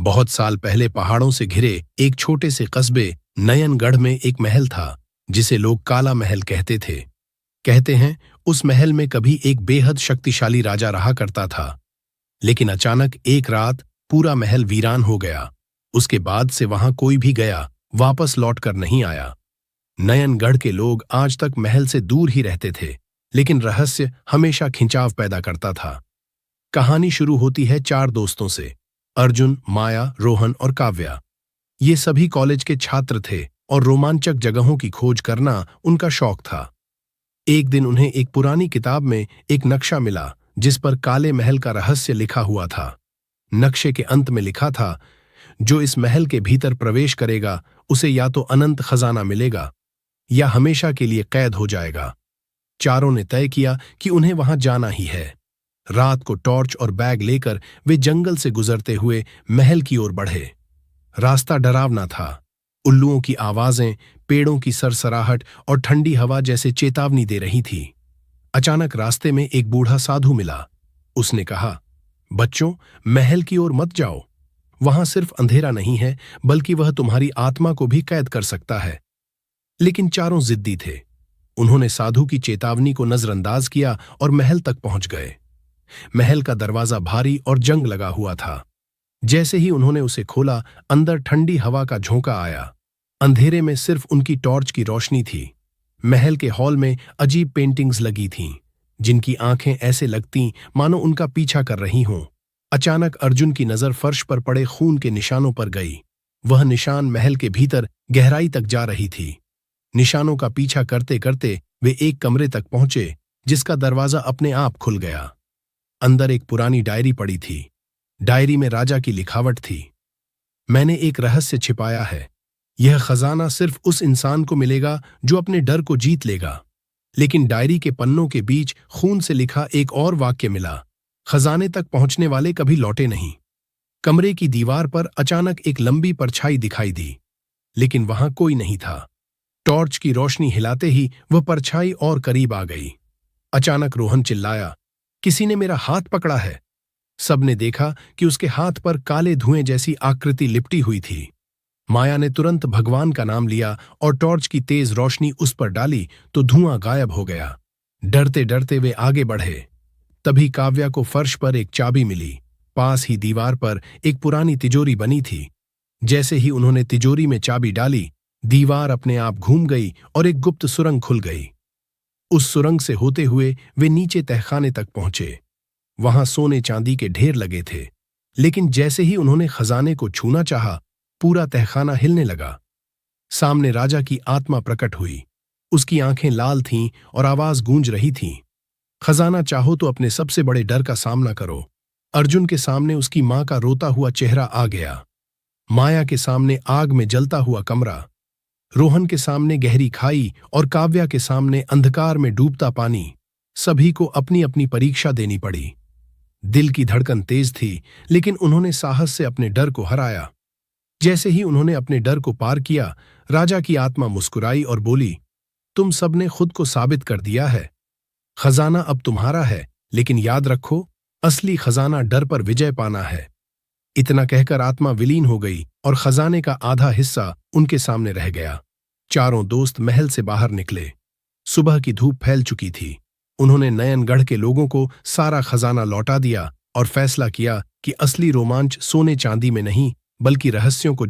बहुत साल पहले पहाड़ों से घिरे एक छोटे से कस्बे नयनगढ़ में एक महल था जिसे लोग काला महल कहते थे। कहते हैं उस महल में कभी एक बेहद शक्तिशाली राजा रहा करता था। लेकिन अचानक एक रात पूरा महल वीरान हो गया। उसके बाद से वहां कोई भी गया वापस लौटकर नहीं आया। नयनगढ़ के लोग आज तक महल से दूर ही रहते थे, लेकिन रहस्य हमेशा खिंचाव पैदा करता था। कहानी शुरू होती है चार दोस्तों से, अर्जुन, माया, रोहन और काव्या। ये सभी कॉलेज के छात्र थे और रोमांचक जगहों की खोज करना उनका शौक था। एक दिन उन्हें एक पुरानी किताब में एक नक्शा मिला जिस पर काले महल का रहस्य लिखा हुआ था। नक्शे के अंत में लिखा था, जो इस महल के भीतर प्रवेश करेगा उसे या तो अनंत खजाना मिलेगा या हमेशा के लिए कैद हो जाएगा। चारों ने तय किया कि उन्हें वहां जाना ही है। रात को टॉर्च और बैग लेकर वे जंगल से गुजरते हुए महल की ओर बढ़े। रास्ता डरावना था। उल्लुओं की आवाजें, पेड़ों की सरसराहट और ठंडी हवा जैसे चेतावनी दे रही थी। अचानक रास्ते में एक बूढ़ा साधु मिला। उसने कहा, बच्चों, महल की ओर मत जाओ। वहां सिर्फ अंधेरा नहीं है, बल्कि वह तुम्हारी आत्मा को भी कैद कर सकता है। लेकिन चारों जिद्दी थे। उन्होंने साधु की चेतावनी को नजरअंदाज किया और महल तक पहुंच गए। महल का दरवाजा भारी और जंग लगा हुआ था। जैसे ही उन्होंने उसे खोला, अंदर ठंडी हवा का झोंका आया। अंधेरे में सिर्फ उनकी टॉर्च की रोशनी थी। महल के हॉल में अजीब पेंटिंग्स लगी थीं, जिनकी आंखें ऐसे लगतीं मानो उनका पीछा कर रही हों। अचानक अर्जुन की नजर फर्श पर पड़े खून के निशानों पर गई। वह निशान महल के भीतर गहराई तक जा रही थी। निशानों का पीछा करते करते वे एक कमरे तक पहुंचे जिसका दरवाजा अपने आप खुल गया। अंदर एक पुरानी डायरी पड़ी थी। डायरी में राजा की लिखावट थी, मैंने एक रहस्य छिपाया है। यह खजाना सिर्फ उस इंसान को मिलेगा जो अपने डर को जीत लेगा। लेकिन डायरी के पन्नों के बीच खून से लिखा एक और वाक्य मिला, खजाने तक पहुंचने वाले कभी लौटे नहीं। कमरे की दीवार पर अचानक एक लंबी परछाई दिखाई दी, लेकिन वहां कोई नहीं था। टॉर्च की रोशनी हिलाते ही वह परछाई और करीब आ गई। अचानक रोहन चिल्लाया, किसी ने मेरा हाथ पकड़ा है। सबने देखा कि उसके हाथ पर काले धुएं जैसी आकृति लिपटी हुई थी। माया ने तुरंत भगवान का नाम लिया और टॉर्च की तेज रोशनी उस पर डाली तो धुआं गायब हो गया। डरते डरते वे आगे बढ़े। तभी काव्या को फर्श पर एक चाबी मिली। पास ही दीवार पर एक पुरानी तिजोरी बनी थी। जैसे ही उन्होंने तिजोरी में चाबी डाली, दीवार अपने आप घूम गई और एक गुप्त सुरंग खुल गई। उस सुरंग से होते हुए वे नीचे तहखाने तक पहुंचे। वहां सोने चांदी के ढेर लगे थे, लेकिन जैसे ही उन्होंने खजाने को छूना चाहा, पूरा तहखाना हिलने लगा। सामने राजा की आत्मा प्रकट हुई। उसकी आंखें लाल थीं और आवाज गूंज रही थी, खजाना चाहो तो अपने सबसे बड़े डर का सामना करो। अर्जुन के सामने उसकी मां का रोता हुआ चेहरा आ गया। माया के सामने आग में जलता हुआ कमरा। रोहन के सामने गहरी खाई और काव्या के सामने अंधकार में डूबता पानी। सभी को अपनी अपनी परीक्षा देनी पड़ी। दिल की धड़कन तेज थी, लेकिन उन्होंने साहस से अपने डर को हराया। जैसे ही उन्होंने अपने डर को पार किया, राजा की आत्मा मुस्कुराई और बोली, तुम सबने खुद को साबित कर दिया है। खजाना अब तुम्हारा है, लेकिन याद रखो, असली खजाना डर पर विजय पाना है। इतना कहकर आत्मा विलीन हो गई और खजाने का आधा हिस्सा उनके सामने रह गया। चारों दोस्त महल से बाहर निकले। सुबह की धूप फैल चुकी थी। उन्होंने नयनगढ़ के लोगों को सारा खजाना लौटा दिया और फैसला किया कि असली रोमांच सोने चांदी में नहीं, बल्कि रहस्यों को